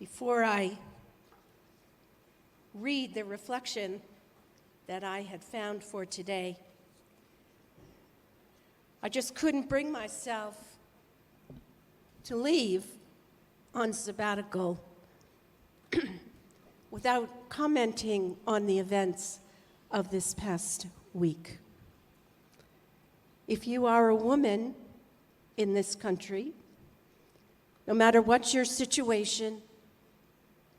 Before I read the reflection that I had found for today, I just couldn't bring myself to leave on sabbatical without commenting on the events of this past week. If you are a woman in this country, no matter what your situation,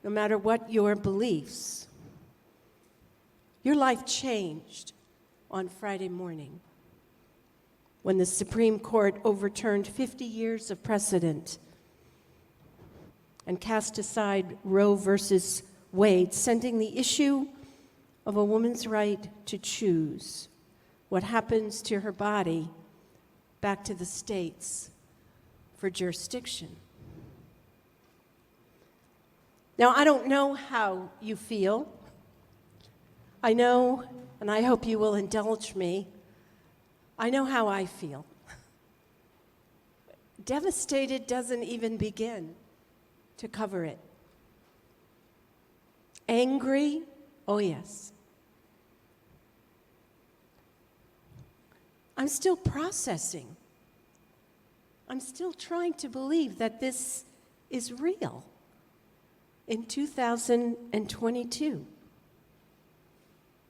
no matter what your beliefs, your life changed on Friday morning when the Supreme Court overturned 50 years of precedent and cast aside Roe versus Wade, sending the issue of a woman's right to choose what happens to her body back to the states for jurisdiction. Now, I don't know how you feel. I know, and I hope you will indulge me, I know how I feel. Devastated doesn't even begin to cover it. Angry, oh yes. I'm still processing. I'm still trying to believe that this is real in 2022.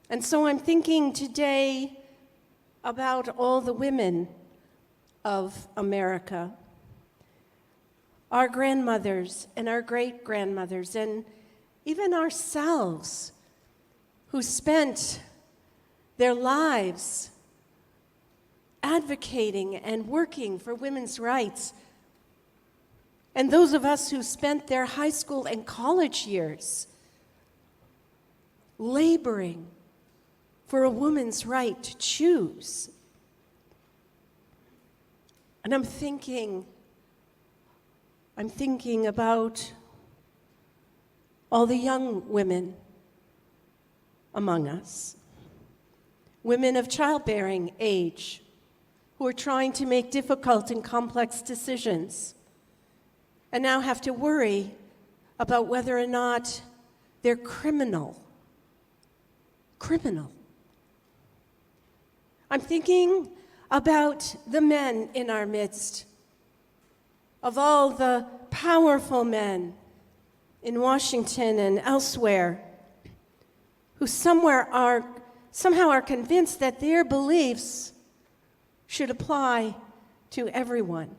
And so I'm thinking today about all the women of America, our grandmothers and our great-grandmothers, and even ourselves, who spent their lives advocating and working for women's rights, and those of us who spent their high school and college years laboring for a woman's right to choose. And I'm thinking about all the young women among us, women of childbearing age, who are trying to make difficult and complex decisions, and now have to worry about whether or not they're criminal. I'm thinking about the men in our midst, of all the powerful men in Washington and elsewhere, who somehow are convinced that their beliefs should apply to everyone.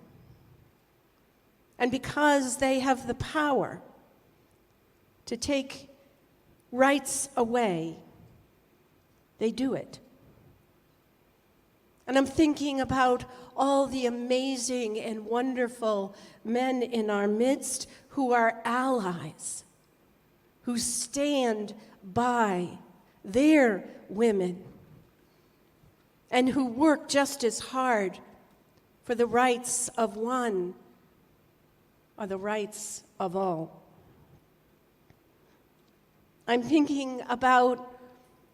And because they have the power to take rights away, they do it. And I'm thinking about all the amazing and wonderful men in our midst who are allies, who stand by their women, and who work just as hard for the rights of one or the rights of all. I'm thinking about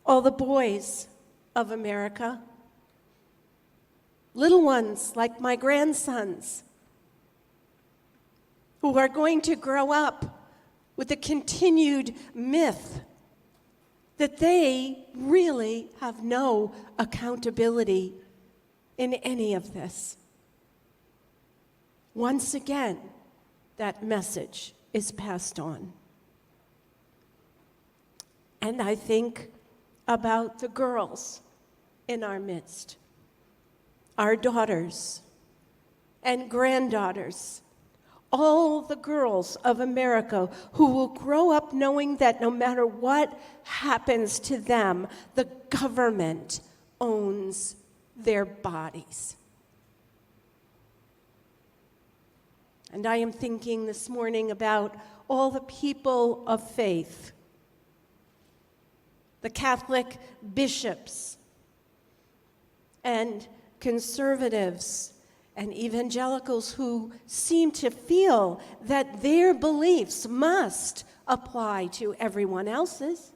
all the boys of America, little ones like my grandsons, who are going to grow up with the continued myth that they really have no accountability in any of this. Once again, that message is passed on. And I think about the girls in our midst, our daughters and granddaughters, all the girls of America who will grow up knowing that no matter what happens to them, the government owns their bodies. And I am thinking this morning about all the people of faith, the Catholic bishops and conservatives and evangelicals who seem to feel that their beliefs must apply to everyone else's.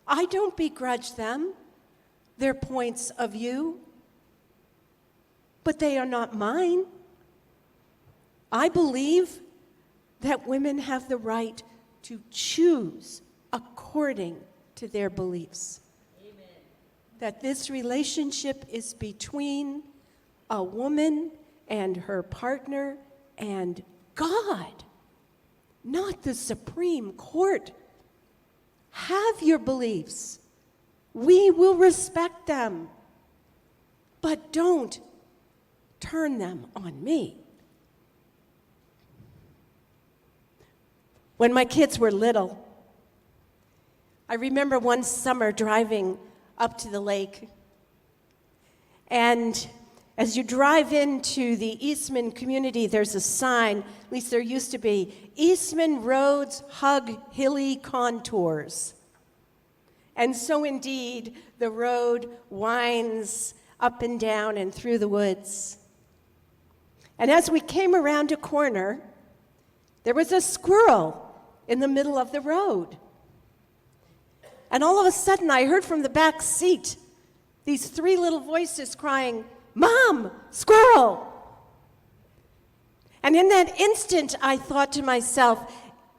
I don't begrudge them their points of view, but they are not mine. I believe that women have the right to choose according to their beliefs. Amen. That this relationship is between a woman and her partner and God, not the Supreme Court. Have your beliefs. We will respect them, but don't turn them on me. When my kids were little, I remember one summer driving up to the lake, and as you drive into the Eastman community, there's a sign, at least there used to be, Eastman roads hug hilly contours. And so indeed, the road winds up and down and through the woods. And as we came around a corner, there was a squirrel in the middle of the road. And all of a sudden, I heard from the back seat these three little voices crying, "Mom, squirrel!" And in that instant, I thought to myself,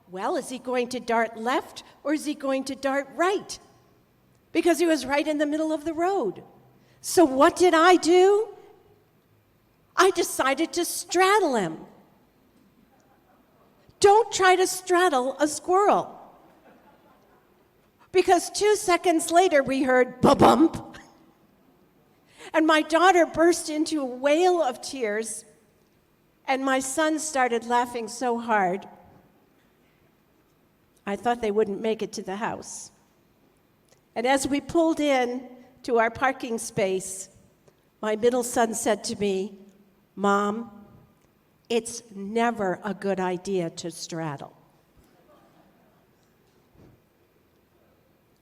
well, is he going to dart left or is he going to dart right? Because he was right in the middle of the road. So what did I do? I decided to straddle him. Don't try to straddle a squirrel. Because 2 seconds later, we heard ba-bump. And my daughter burst into a wail of tears, and my son started laughing so hard, I thought they wouldn't make it to the house. And as we pulled in to our parking space, my middle son said to me, "Mom, it's never a good idea to straddle."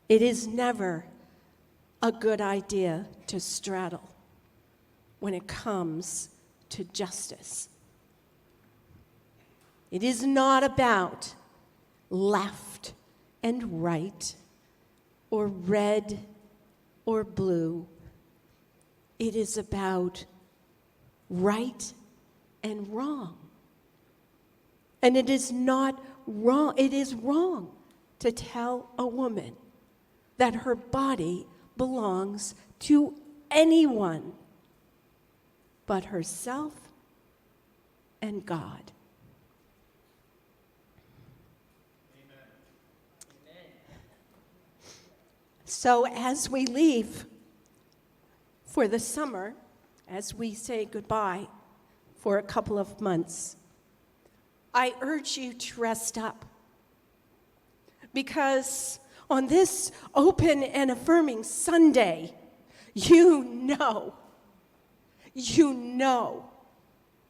It is never a good idea to straddle when it comes to justice. It is not about left and right or red or blue. It is about right and wrong. And it is not wrong. It is wrong to tell a woman that her body belongs to anyone but herself and God. Amen. So as we leave for the summer, as we say goodbye for a couple of months, I urge you to rest up, because on this open and affirming Sunday, you know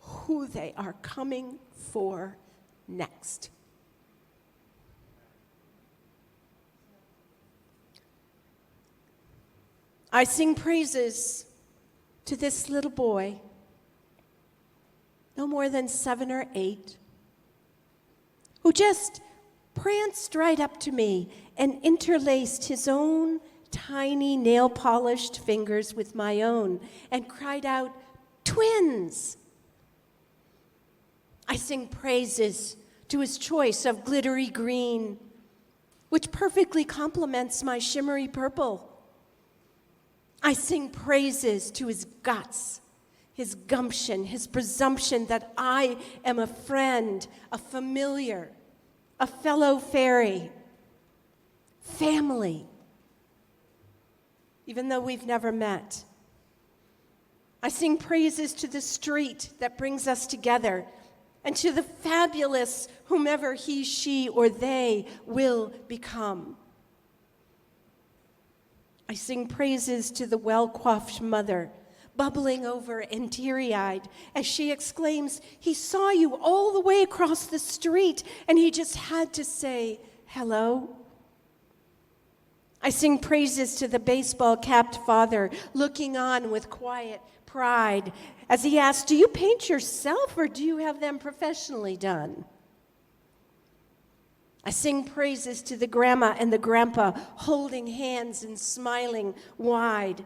who they are coming for next. I sing praises to this little boy, no more than 7 or 8, who just pranced right up to me and interlaced his own tiny nail-polished fingers with my own and cried out, "Twins!" I sing praises to his choice of glittery green, which perfectly complements my shimmery purple. I sing praises to his guts, his gumption, his presumption that I am a friend, a familiar, a fellow fairy, family, even though we've never met. I sing praises to the street that brings us together, and to the fabulous whomever he, she, or they will become. I sing praises to the well-coiffed mother, bubbling over and teary-eyed as she exclaims, "He saw you all the way across the street, and he just had to say hello." I sing praises to the baseball-capped father, looking on with quiet pride as he asks, "Do you paint yourself or do you have them professionally done?" I sing praises to the grandma and the grandpa, holding hands and smiling wide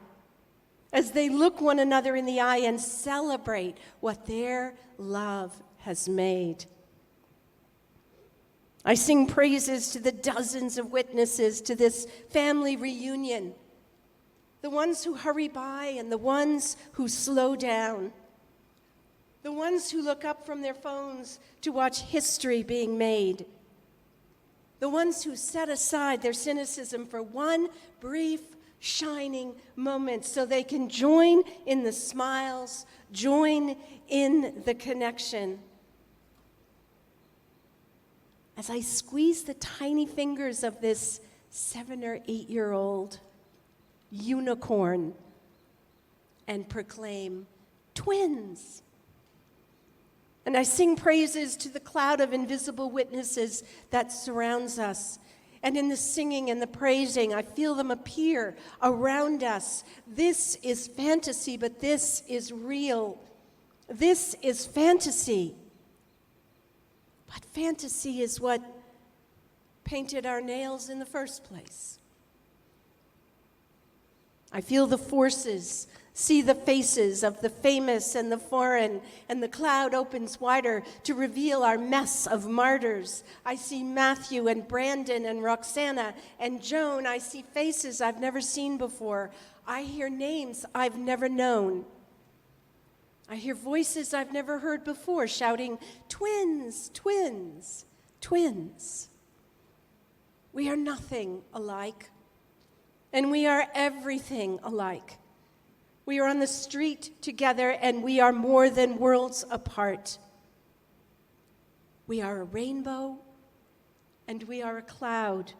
as they look one another in the eye and celebrate what their love has made. I sing praises to the dozens of witnesses to this family reunion, the ones who hurry by and the ones who slow down, the ones who look up from their phones to watch history being made, the ones who set aside their cynicism for one brief, shining moment so they can join in the smiles, join in the connection. As I squeeze the tiny fingers of this 7 or 8-year-old unicorn and proclaim, twins. And I sing praises to the cloud of invisible witnesses that surrounds us. And in the singing and the praising, I feel them appear around us. This is fantasy, but this is real. This is fantasy. But fantasy is what painted our nails in the first place. I feel the forces, see the faces of the famous and the foreign, and the cloud opens wider to reveal our mess of martyrs. I see Matthew and Brandon and Roxana and Joan. I see faces I've never seen before. I hear names I've never known. I hear voices I've never heard before shouting, twins, twins, twins. We are nothing alike, and we are everything alike. We are on the street together, and we are more than worlds apart. We are a rainbow, and we are a cloud,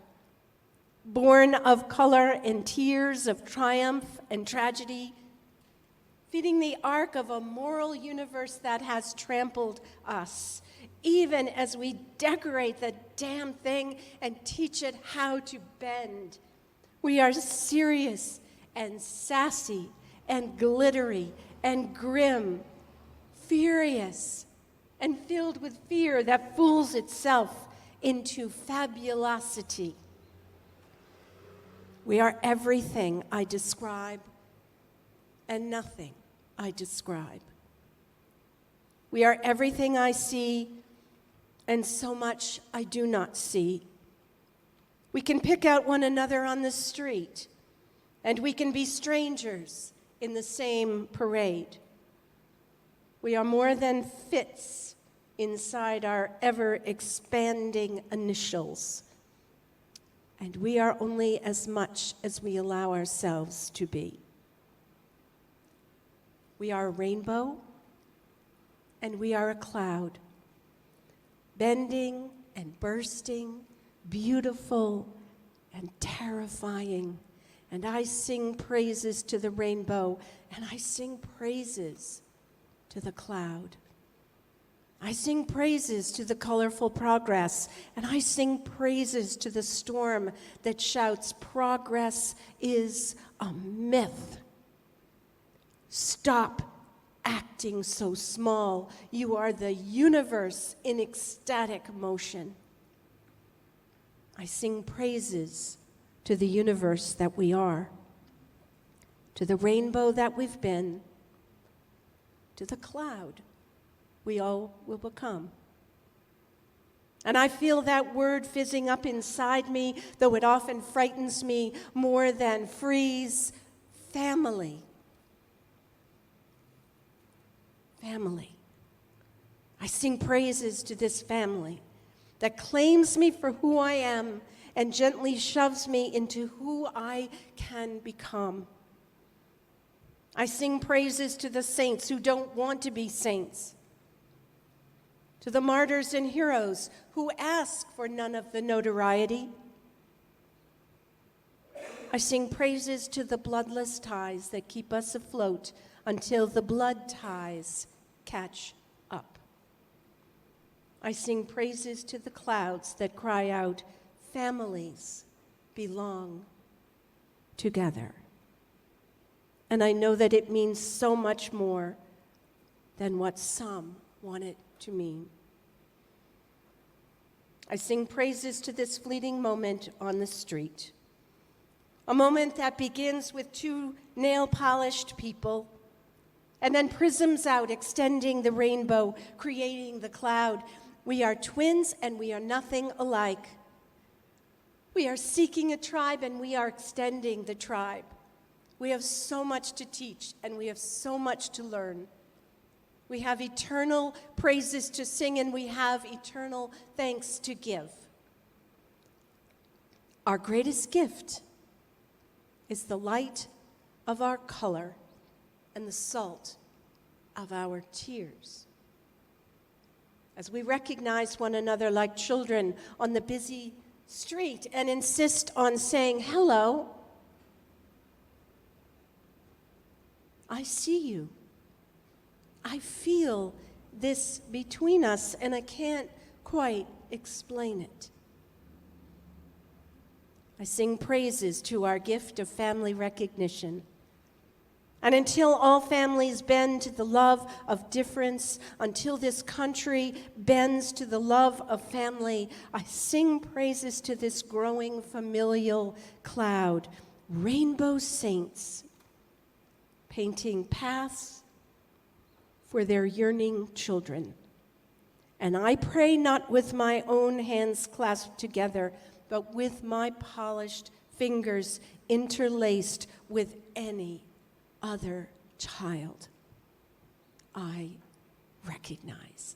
born of color and tears, of triumph and tragedy, feeding the arc of a moral universe that has trampled us, even as we decorate the damn thing and teach it how to bend. We are serious and sassy and glittery and grim, furious and filled with fear that fools itself into fabulosity. We are everything I describe and nothing I describe. We are everything I see and so much I do not see. We can pick out one another on the street, and we can be strangers in the same parade. We are more than fits inside our ever-expanding initials, and we are only as much as we allow ourselves to be. We are a rainbow, and we are a cloud, bending and bursting, beautiful and terrifying. And I sing praises to the rainbow, and I sing praises to the cloud. I sing praises to the colorful progress, and I sing praises to the storm that shouts, progress is a myth. Stop acting so small. You are the universe in ecstatic motion. I sing praises to the universe that we are, to the rainbow that we've been, to the cloud we all will become. And I feel that word fizzing up inside me, though it often frightens me more than freeze, family. Family. I sing praises to this family that claims me for who I am and gently shoves me into who I can become. I sing praises to the saints who don't want to be saints, to the martyrs and heroes who ask for none of the notoriety. I sing praises to the bloodless ties that keep us afloat until the blood ties catch up. I sing praises to the clouds that cry out, families belong together. And I know that it means so much more than what some want it to mean. I sing praises to this fleeting moment on the street, a moment that begins with two nail-polished people and then prisms out, extending the rainbow, creating the cloud. We are twins and we are nothing alike. We are seeking a tribe and we are extending the tribe. We have so much to teach and we have so much to learn. We have eternal praises to sing and we have eternal thanks to give. Our greatest gift is the light of our color and the salt of our tears. As we recognize one another like children on the busy street and insist on saying, hello, I see you. I feel this between us, and I can't quite explain it. I sing praises to our gift of family recognition. And until all families bend to the love of difference, until this country bends to the love of family, I sing praises to this growing familial cloud, rainbow saints, painting paths for their yearning children. And I pray not with my own hands clasped together, but with my polished fingers interlaced with any other child I recognize.